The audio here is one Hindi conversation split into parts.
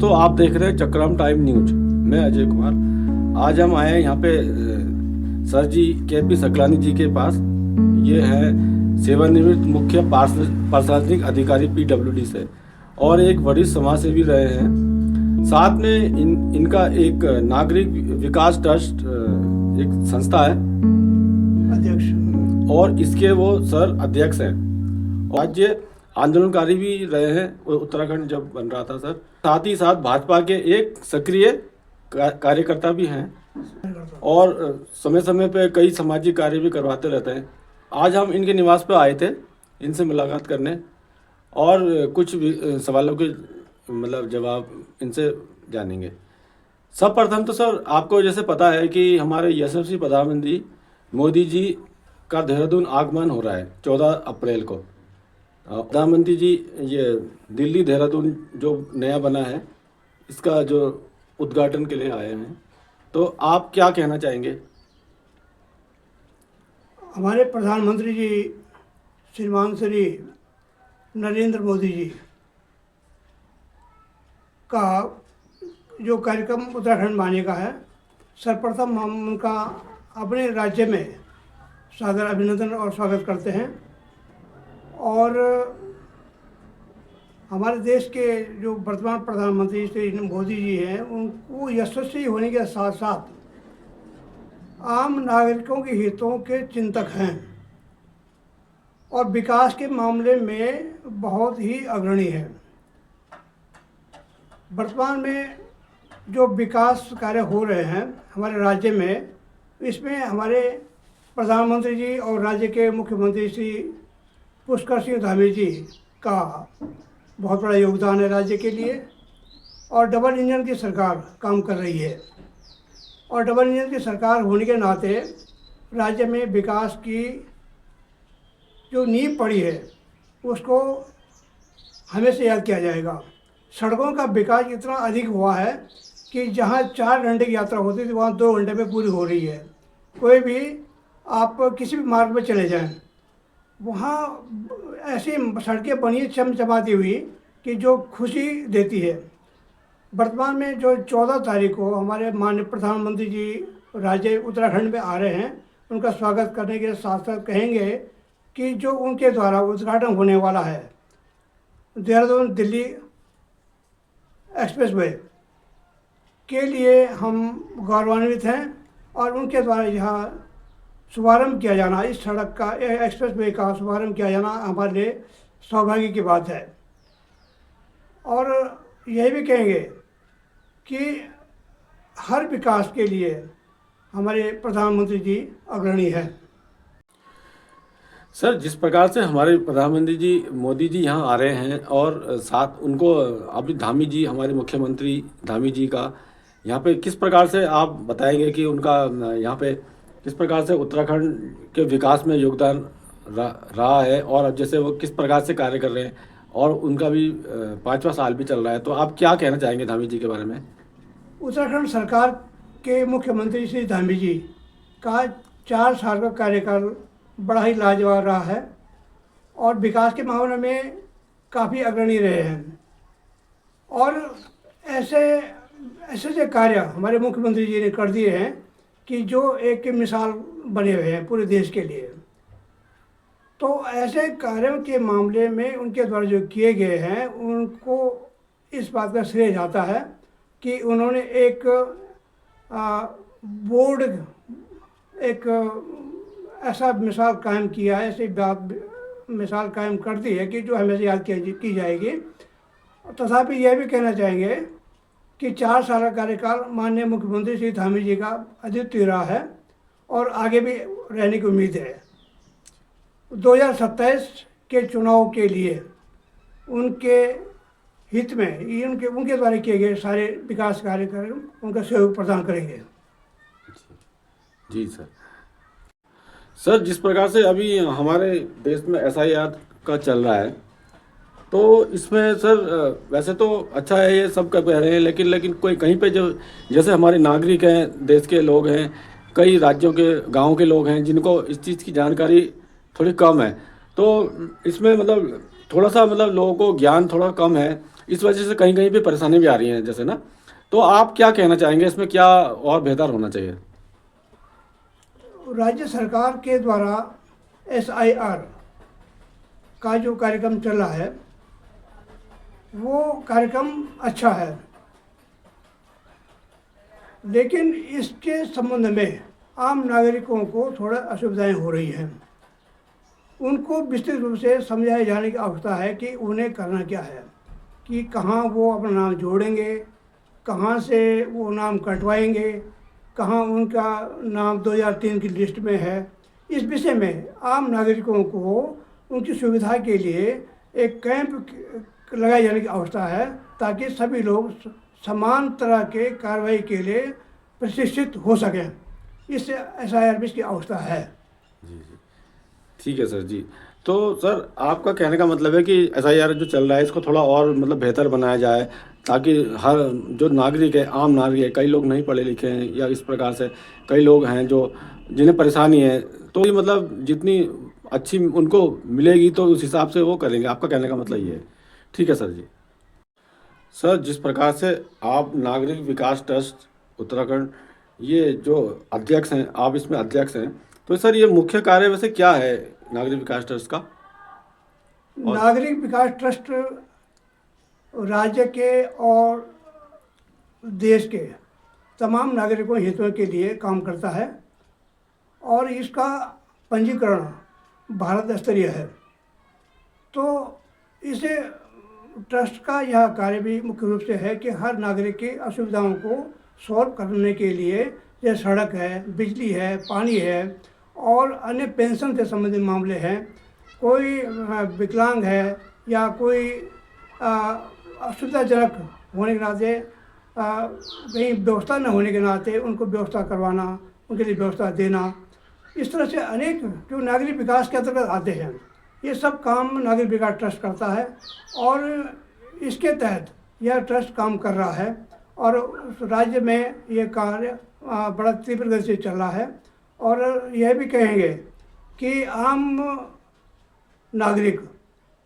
तो आप देख रहे हैं चक्रम टाइम न्यूज। मैं अजय कुमार। आज हम आए हैं यहाँ पे सर जी KP सकलानी जी के पास। ये है सेवानिवृत्त मुख्य प्रशासनिक अधिकारी PWD से और एक वरिष्ठ समाज सेवी रहे हैं। साथ में इनका एक नागरिक विकास ट्रस्ट एक संस्था है अध्यक्ष और इसके वो सर अध्यक्ष हैं। राज्य आंदोलनकारी भी रहे हैं उत्तराखंड जब बन रहा था सर। साथ ही साथ भाजपा के एक सक्रिय कार्यकर्ता भी हैं और समय समय पे कई सामाजिक कार्य भी करवाते रहते हैं। आज हम इनके निवास पे आए थे इनसे मुलाकात करने और कुछ सवालों के मतलब जवाब इनसे जानेंगे। सब प्रथम तो सर आपको जैसे पता है कि हमारे यशस्वी प्रधानमंत्री मोदी जी का देहरादून आगमन हो रहा है 14 अप्रैल को। प्रधानमंत्री जी ये दिल्ली देहरादून जो नया बना है इसका जो उद्घाटन के लिए आए हैं, तो आप क्या कहना चाहेंगे? हमारे प्रधानमंत्री जी श्रीमान श्री नरेंद्र मोदी जी का जो कार्यक्रम उत्तराखंड में आने का है, सर्वप्रथम हम उनका अपने राज्य में सादर अभिनंदन और स्वागत करते हैं। और हमारे देश के जो वर्तमान प्रधानमंत्री श्री मोदी जी हैं, उनको यशस्वी होने के साथ साथ आम नागरिकों के हितों के चिंतक हैं और विकास के मामले में बहुत ही अग्रणी हैं। वर्तमान में जो विकास कार्य हो रहे हैं हमारे राज्य में, इसमें हमारे प्रधानमंत्री जी और राज्य के मुख्यमंत्री श्री पुष्कर सिंह धामी जी का बहुत बड़ा योगदान है राज्य के लिए। और डबल इंजन की सरकार काम कर रही है और डबल इंजन की सरकार होने के नाते राज्य में विकास की जो नींव पड़ी है उसको हमेशा याद किया जाएगा। सड़कों का विकास इतना अधिक हुआ है कि जहां 4 घंटे की यात्रा होती थी वहां 2 घंटे में पूरी हो रही है। कोई भी आप किसी भी मार्ग में चले जाएं, वहाँ ऐसी सड़कें बनी चमचमाती हुई कि जो खुशी देती है। वर्तमान में जो 14 तारीख को हमारे माननीय प्रधानमंत्री जी राज्य उत्तराखंड में आ रहे हैं, उनका स्वागत करने के साथ साथ कहेंगे कि जो उनके द्वारा उद्घाटन होने वाला है देहरादून दिल्ली एक्सप्रेसवे के लिए हम गौरवान्वित हैं और उनके द्वारा यहाँ शुभारंभ किया जाना, इस सड़क का एक्सप्रेसवे का शुभारंभ किया जाना हमारे लिए सौभाग्य की बात है। और यही भी कहेंगे कि हर विकास के लिए हमारे प्रधानमंत्री जी अग्रणी हैं। सर जिस प्रकार से हमारे प्रधानमंत्री जी मोदी जी यहाँ आ रहे हैं और साथ उनको अभी धामी जी हमारे मुख्यमंत्री धामी जी का यहाँ पे किस प्रकार से आप बताएंगे कि उनका यहाँ पे किस प्रकार से उत्तराखंड के विकास में योगदान रहा है और अब जैसे वो किस प्रकार से कार्य कर रहे हैं और उनका भी 5वां साल भी चल रहा है, तो आप क्या कहना चाहेंगे धामी जी के बारे में? उत्तराखंड सरकार के मुख्यमंत्री श्री धामी जी का 4 साल का कार्यकाल बड़ा ही लाजवाब रहा है और विकास के मामले में काफ़ी अग्रणी रहे हैं। और ऐसे कार्य हमारे मुख्यमंत्री जी ने कर दिए हैं कि जो एक मिसाल बने हुए हैं पूरे देश के लिए। तो ऐसे कार्यों के मामले में उनके द्वारा जो किए गए हैं उनको इस बात का श्रेय जाता है कि उन्होंने एक बोर्ड एक ऐसा मिसाल कायम किया है, ऐसी बात मिसाल कायम कर दी है कि जो हमेशा याद की जाएगी। तथापि यह भी कहना चाहेंगे कि 4 साल का कार्यकाल माननीय मुख्यमंत्री श्री धामी जी का अद्वितीय रहा है और आगे भी रहने की उम्मीद है। 2027 के चुनाव के लिए उनके हित में उनके द्वारा किए गए सारे विकास कार्यक्रम उनका सहयोग प्रदान करेंगे। जी सर जिस प्रकार से अभी हमारे देश में SIR का चल रहा है, तो इसमें सर वैसे तो अच्छा है, ये सब कह रहे हैं, लेकिन कोई कहीं पे जो जैसे हमारे नागरिक हैं, देश के लोग हैं, कई राज्यों के गांव के लोग हैं जिनको इस चीज़ की जानकारी थोड़ी कम है, तो इसमें मतलब थोड़ा सा मतलब लोगों को ज्ञान थोड़ा कम है इस वजह से कहीं कहीं पे परेशानी भी आ रही है जैसे ना। तो आप क्या कहना चाहेंगे, इसमें क्या और बेहतर होना चाहिए? राज्य सरकार के द्वारा SIR का जो कार्यक्रम चल रहा है वो कार्यक्रम अच्छा है, लेकिन इसके संबंध में आम नागरिकों को थोड़ा असुविधाएं हो रही हैं। उनको विस्तृत रूप से समझाए जाने की आवश्यकता है कि उन्हें करना क्या है, कि कहाँ वो अपना नाम जोड़ेंगे, कहाँ से वो नाम कटवाएंगे, कहाँ उनका नाम 2003 की लिस्ट में है। इस विषय में आम नागरिकों को उनकी सुविधा के लिए एक कैंप लगाए जाने की आवश्यकता है, ताकि सभी लोग समान तरह के कार्रवाई के लिए प्रशिक्षित हो सकें। इससे SIR की आवश्यकता है। ठीक है सर जी। तो सर आपका कहने का मतलब है कि SIR जो चल रहा है इसको थोड़ा और मतलब बेहतर बनाया जाए, ताकि हर जो नागरिक है, आम नागरिक है, कई लोग नहीं पढ़े लिखे हैं या इस प्रकार से कई लोग हैं जो जिन्हें परेशानी है, तो ये मतलब जितनी अच्छी उनको मिलेगी तो उस हिसाब से वो करेंगे। आपका कहने का मतलब ये है। ठीक है सर जी। सर जिस प्रकार से आप नागरिक विकास ट्रस्ट उत्तराखंड ये जो अध्यक्ष हैं, आप इसमें अध्यक्ष हैं, तो सर ये मुख्य कार्य वैसे क्या है नागरिक विकास ट्रस्ट का? नागरिक विकास ट्रस्ट राज्य के और देश के तमाम नागरिकों हितों के लिए काम करता है, और इसका पंजीकरण भारत स्तरीय है। तो इसे ट्रस्ट का यह कार्य भी मुख्य रूप से है कि हर नागरिक की असुविधाओं को सॉल्व करने के लिए, जैसे सड़क है, बिजली है, पानी है और अन्य पेंशन से संबंधित मामले हैं, कोई विकलांग है या कोई असुविधाजनक होने के नाते कहीं व्यवस्था न होने के नाते उनको व्यवस्था करवाना, उनके लिए व्यवस्था देना, इस तरह से अनेक जो नागरिक विकास के अंतर्गत आते हैं, ये सब काम नागरिक विकास ट्रस्ट करता है। और इसके तहत यह ट्रस्ट काम कर रहा है और राज्य में ये कार्य बड़ा तीव्र गति से चल रहा है। और यह भी कहेंगे कि आम नागरिक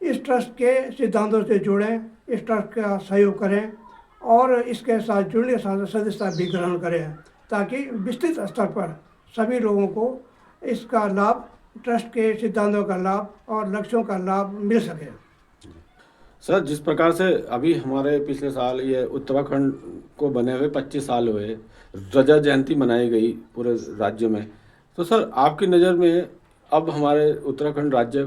इस ट्रस्ट के सिद्धांतों से जुड़ें, इस ट्रस्ट का सहयोग करें और इसके साथ जुड़ने के साथ सदस्यता भी ग्रहण करें, ताकि विस्तृत स्तर पर सभी लोगों को इसका लाभ, ट्रस्ट के सिद्धांतों का लाभ और लक्ष्यों का लाभ मिल सके। सर जिस प्रकार से अभी हमारे पिछले साल ये उत्तराखंड को बने हुए 25 साल हुए, रजत जयंती मनाई गई पूरे राज्य में, तो सर आपकी नज़र में अब हमारे उत्तराखंड राज्य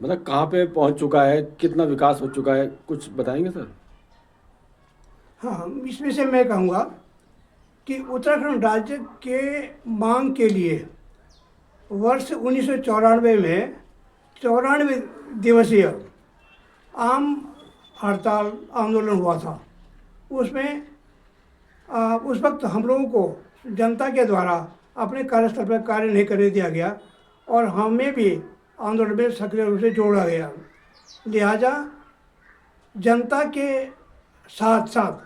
मतलब कहाँ पे पहुँच चुका है, कितना विकास हो चुका है, कुछ बताएंगे सर? हाँ, इस विषय में कहूँगा कि उत्तराखंड राज्य के मांग के लिए वर्ष 1994 में 94 दिवसीय आम हड़ताल आंदोलन हुआ था। उसमें उस वक्त हम लोगों को जनता के द्वारा अपने कार्यस्थल पर कार्य नहीं करने दिया गया और हमें भी आंदोलन में सक्रिय रूप से जोड़ा गया। लिहाजा जनता के साथ साथ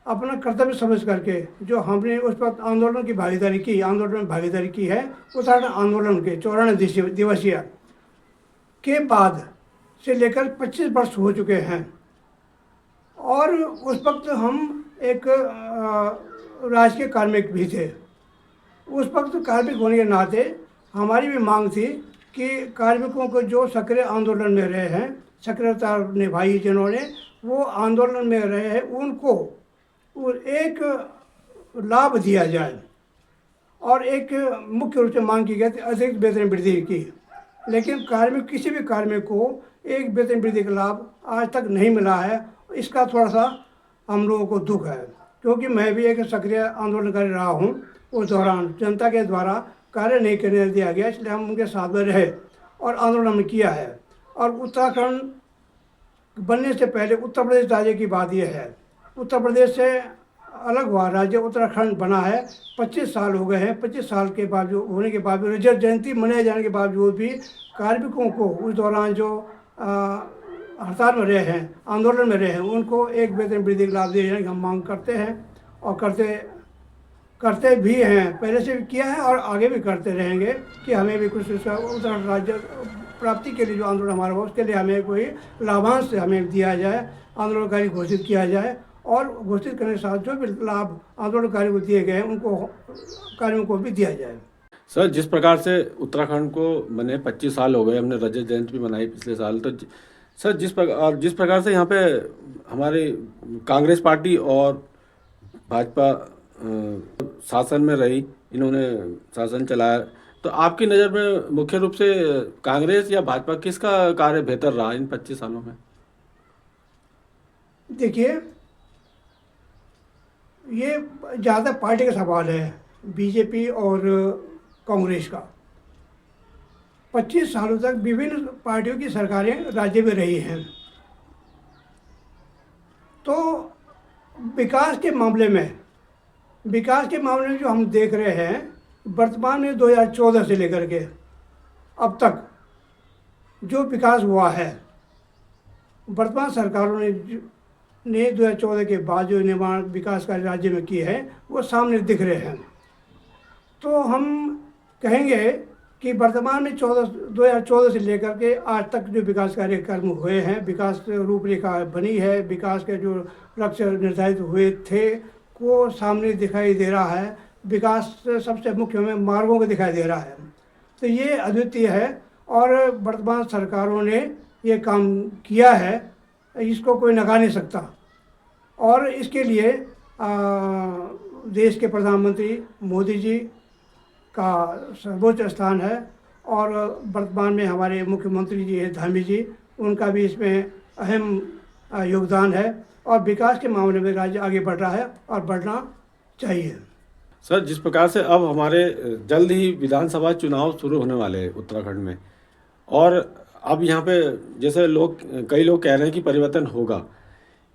अपना कर्तव्य समझ करके जो हमने उस वक्त आंदोलन की भागीदारी की, आंदोलन में भागीदारी की है, उत्तराखंड आंदोलन के 94 दिवसीय के बाद से लेकर 25 वर्ष हो चुके हैं। और उस वक्त हम एक राजकीय कार्मिक भी थे। उस वक्त कार्मिक होने के नाते हमारी भी मांग थी कि कार्मिकों को जो सक्रिय आंदोलन में रहे हैं, सक्रियता निभाई जिन्होंने, वो आंदोलन में रहे हैं, उनको एक लाभ दिया जाए। और एक मुख्य रूप से मांग की गई थी अतिरिक्त वेतन वृद्धि की, लेकिन कार्मिक, किसी भी कार्मिक को एक वेतन वृद्धि का लाभ आज तक नहीं मिला है। इसका थोड़ा सा हम लोगों को दुख है, क्योंकि मैं भी एक सक्रिय आंदोलनकारी रहा हूँ। उस दौरान जनता के द्वारा कार्य नहीं करने दिया गया, इसलिए हम उनके साथ में रहे और आंदोलन किया है। और उत्तराखंड बनने से पहले उत्तर प्रदेश राज्य की बात यह है, उत्तर प्रदेश से अलग हुआ राज्य उत्तराखंड बना है। 25 साल हो गए हैं। 25 साल के बावजूद होने के बावजूद, रजत जयंती मनाए जाने के बावजूद भी कार्मिकों को उस दौरान जो हड़ताल में रहे हैं, आंदोलन में रहे हैं, उनको एक वेतन वृद्धि का लाभ दिए जाने की हम मांग करते हैं और करते भी हैं। पहले से भी किया है और आगे भी करते रहेंगे कि हमें भी कुछ उत्तराखंड राज्य प्राप्ति के लिए जो आंदोलन हमारा हुआ उसके लिए हमें कोई लाभांश हमें दिया जाए, आंदोलनकारी घोषित किया जाए और घोषित करने के साथ जो भी लाभ आंदोलनकारी को दिए गए हैं उनको कार्यों को भी दिया जाए। सर, जिस प्रकार से उत्तराखंड को बने 25 साल हो गए, हमने रजत जयंती भी मनाई पिछले साल, तो सर जिस प्रकार से यहाँ पे हमारी कांग्रेस पार्टी और भाजपा शासन में रही, इन्होंने शासन चलाया, तो आपकी नज़र में मुख्य रूप से कांग्रेस या भाजपा किसका कार्य बेहतर रहा इन 25 सालों में? देखिए, ये ज़्यादा पार्टी का सवाल है, बीजेपी और कांग्रेस का। 25 सालों तक विभिन्न पार्टियों की सरकारें राज्य में रही हैं, तो विकास के मामले में जो हम देख रहे हैं, वर्तमान में 2014 से लेकर के अब तक जो विकास हुआ है, वर्तमान सरकारों ने 2014 के बाद जो निर्माण विकास कार्य राज्य में किए हैं वो सामने दिख रहे हैं। तो हम कहेंगे कि वर्तमान में 2014 से लेकर के आज तक जो विकास कार्यक्रम हुए हैं, विकास रूपरेखा बनी है, विकास के जो लक्ष्य निर्धारित हुए थे वो सामने दिखाई दे रहा है। विकास सबसे मुख्य में मार्गों को दिखाई दे रहा है, तो ये अद्वितीय है और वर्तमान सरकारों ने ये काम किया है, इसको कोई नकार नहीं सकता। और इसके लिए देश के प्रधानमंत्री मोदी जी का सर्वोच्च स्थान है और वर्तमान में हमारे मुख्यमंत्री जी हैं धामी जी, उनका भी इसमें अहम योगदान है और विकास के मामले में राज्य आगे बढ़ रहा है और बढ़ना चाहिए। सर, जिस प्रकार से अब हमारे जल्द ही विधानसभा चुनाव शुरू होने वाले हैं उत्तराखंड में, और अब यहाँ पे जैसे कई लोग कह रहे हैं कि परिवर्तन होगा,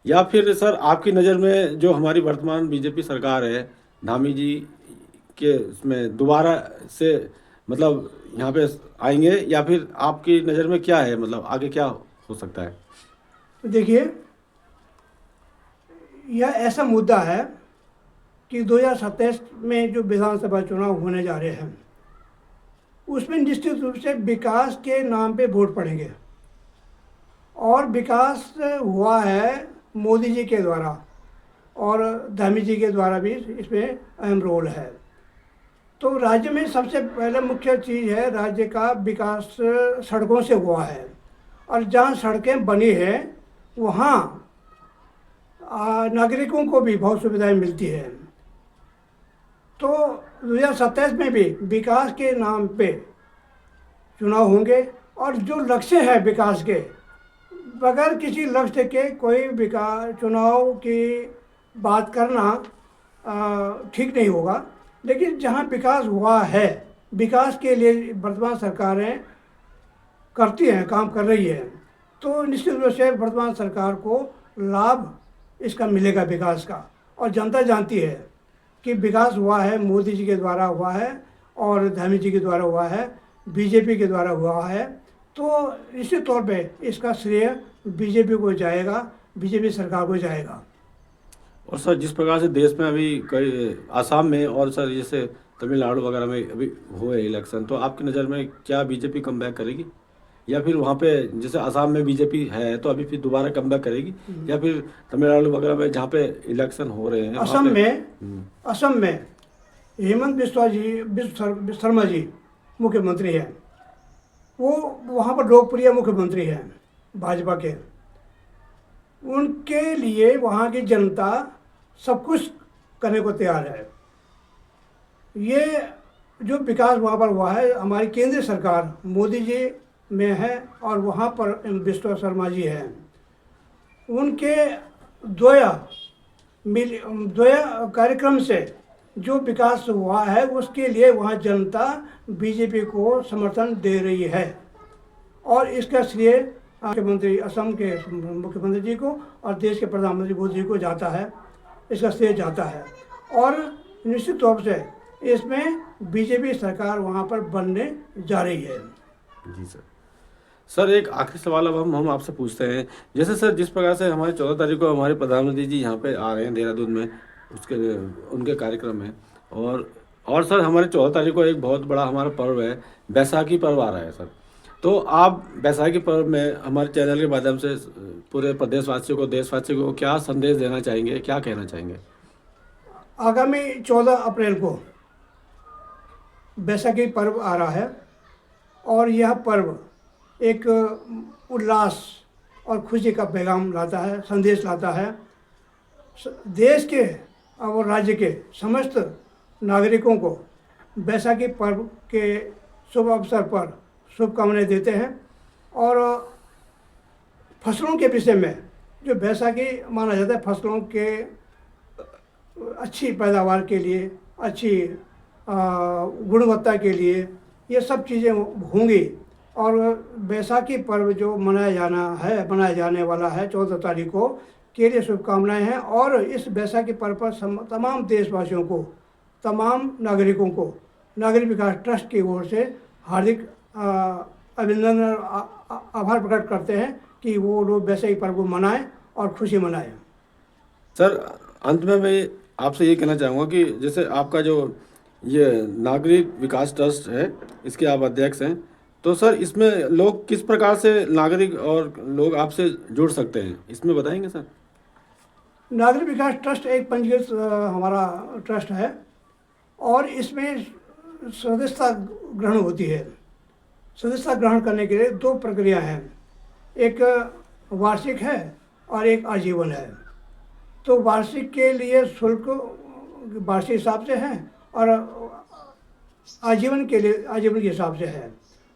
या फिर सर आपकी नज़र में जो हमारी वर्तमान बीजेपी सरकार है, धामी जी के इसमें दोबारा से मतलब यहाँ पे आएंगे, या फिर आपकी नज़र में क्या है, मतलब आगे क्या हो सकता है? देखिए, यह ऐसा मुद्दा है कि 2027 में जो विधानसभा चुनाव होने जा रहे हैं उसमें निश्चित रूप से विकास के नाम पे वोट पड़ेंगे और विकास हुआ है मोदी जी के द्वारा और धामी जी के द्वारा भी इसमें अहम रोल है। तो राज्य में सबसे पहले मुख्य चीज़ है, राज्य का विकास सड़कों से हुआ है और जहाँ सड़कें बनी है वहाँ नागरिकों को भी बहुत सुविधाएं मिलती है। तो 2027 में भी विकास के नाम पे चुनाव होंगे और जो लक्ष्य है विकास के, बगैर किसी लक्ष्य के कोई विकास चुनाव की बात करना ठीक नहीं होगा। लेकिन जहाँ विकास हुआ है, विकास के लिए वर्तमान सरकारें करती हैं, काम कर रही है, तो निश्चित रूप से वर्तमान सरकार को लाभ इसका मिलेगा विकास का। और जनता जानती है कि विकास हुआ है, मोदी जी के द्वारा हुआ है और धामी जी के द्वारा हुआ है, बीजेपी के द्वारा हुआ है, तो निश्चित तौर पे इसका श्रेय बीजेपी को जाएगा, बीजेपी सरकार को जाएगा। और सर, जिस प्रकार से देश में अभी कई आसाम में और सर जैसे तमिलनाडु वगैरह में अभी हुए इलेक्शन, तो आपकी नज़र में क्या बीजेपी कमबैक करेगी, या फिर वहाँ पे जैसे आसाम में बीजेपी है तो अभी फिर दोबारा कमबैक करेगी, या फिर तमिलनाडु वगैरह में जहाँ पे इलेक्शन हो रहे हैं असम में हेमंत बिस्वा शर्मा जी मुख्यमंत्री हैं, वो वहाँ पर लोकप्रिय मुख्यमंत्री हैं भाजपा के। उनके लिए वहाँ की जनता सब कुछ करने को तैयार है। ये जो विकास वहाँ पर हुआ है, हमारी केंद्रीय सरकार मोदी जी में है और वहाँ पर बिस्वा शर्मा जी हैं। उनके द्वया कार्यक्रम से जो विकास हुआ है उसके लिए वहाँ जनता बीजेपी को समर्थन दे रही है और इसका श्रेय मुख्यमंत्री असम के मुख्यमंत्री जी को और देश के प्रधानमंत्री मोदी जी को जाता है, इसका श्रेय जाता है। और निश्चित तौर से इसमें बीजेपी सरकार वहाँ पर बनने जा रही है। जी सर। सर, एक आखिरी सवाल अब हम आपसे पूछते हैं, जैसे सर जिस प्रकार से हमारे 14 तारीख को हमारे प्रधानमंत्री जी यहाँ पे आ रहे हैं देहरादून में, उनके कार्यक्रम है, और सर हमारे 14 तारीख को एक बहुत बड़ा हमारा पर्व है, बैसाखी पर्व आ रहा है सर। तो आप बैसाखी पर्व में हमारे चैनल के माध्यम से पूरे प्रदेशवासियों को, देशवासियों को क्या संदेश देना चाहेंगे, क्या कहना चाहेंगे? आगामी 14 अप्रैल को बैसाखी पर्व आ रहा है और यह पर्व एक उल्लास और खुशी का पैगाम लाता है, संदेश लाता है। देश के और राज्य के समस्त नागरिकों को बैसाखी पर्व के शुभ अवसर पर शुभकामनाएं देते हैं। और फसलों के विषय में जो बैसाखी माना जाता है, फसलों के अच्छी पैदावार के लिए, अच्छी गुणवत्ता के लिए ये सब चीज़ें होंगी। और बैसाखी पर्व जो मनाया जाने वाला है 14 तारीख को, के लिए शुभकामनाएं हैं। और इस बैसाखी पर्व पर तमाम देशवासियों को, तमाम नागरिकों को नागरिक विकास ट्रस्ट की ओर से हार्दिक अभिनंदन और आभार प्रकट करते हैं कि वो लोग बैसाखी पर्व को मनाएं और खुशी मनाएं। सर, अंत में मैं आपसे ये कहना चाहूँगा कि जैसे आपका जो ये नागरिक विकास ट्रस्ट है, इसके आप अध्यक्ष हैं, तो सर इसमें लोग किस प्रकार से नागरिक और लोग आपसे जुड़ सकते हैं, इसमें बताएंगे सर? नागरिक विकास ट्रस्ट एक पंजीकृत हमारा ट्रस्ट है और इसमें सदस्यता ग्रहण होती है। सदस्यता ग्रहण करने के लिए 2 प्रक्रिया हैं, एक वार्षिक है और एक आजीवन है। तो वार्षिक के लिए शुल्क वार्षिक हिसाब से है और आजीवन के लिए आजीवन के हिसाब से है।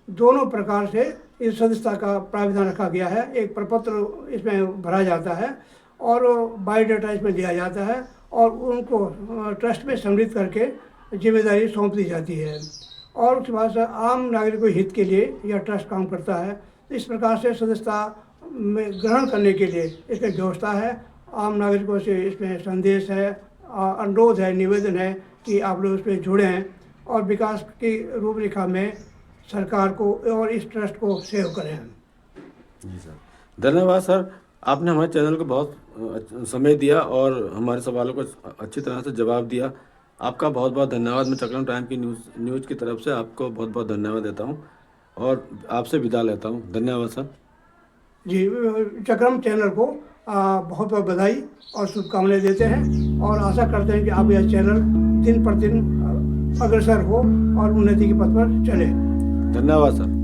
दोनों प्रकार से इस सदस्यता का प्रावधान रखा गया है। एक प्रपत्र इसमें भरा जाता है और बायोडाटा इसमें दिया जाता है और उनको ट्रस्ट में सम्मिलित करके जिम्मेदारी सौंप दी जाती है। और उसके बाद आम नागरिकों हित के लिए यह ट्रस्ट काम करता है। तो इस प्रकार से सदस्यता में ग्रहण करने के लिए इसमें व्यवस्था है। आम नागरिकों से इसमें संदेश है, अनुरोध है, निवेदन है कि आप लोग इसमें जुड़ें और विकास की रूपरेखा में सरकार को और इस ट्रस्ट को सेव करें। जी सर, धन्यवाद सर। आपने हमारे चैनल को बहुत समय दिया और हमारे सवालों को अच्छी तरह से जवाब दिया। आपका बहुत बहुत धन्यवाद। मैं चक्रम टाइम की न्यूज़ की तरफ से आपको बहुत बहुत धन्यवाद देता हूं और आपसे विदा लेता हूं। धन्यवाद सर। जी, चक्रम चैनल को बहुत बहुत बधाई और शुभकामनाएं देते हैं और आशा करते हैं कि आप यह चैनल दिन प्रतिदिन अग्रसर हो और उन्नति के पथ पर चले। धन्यवाद सर।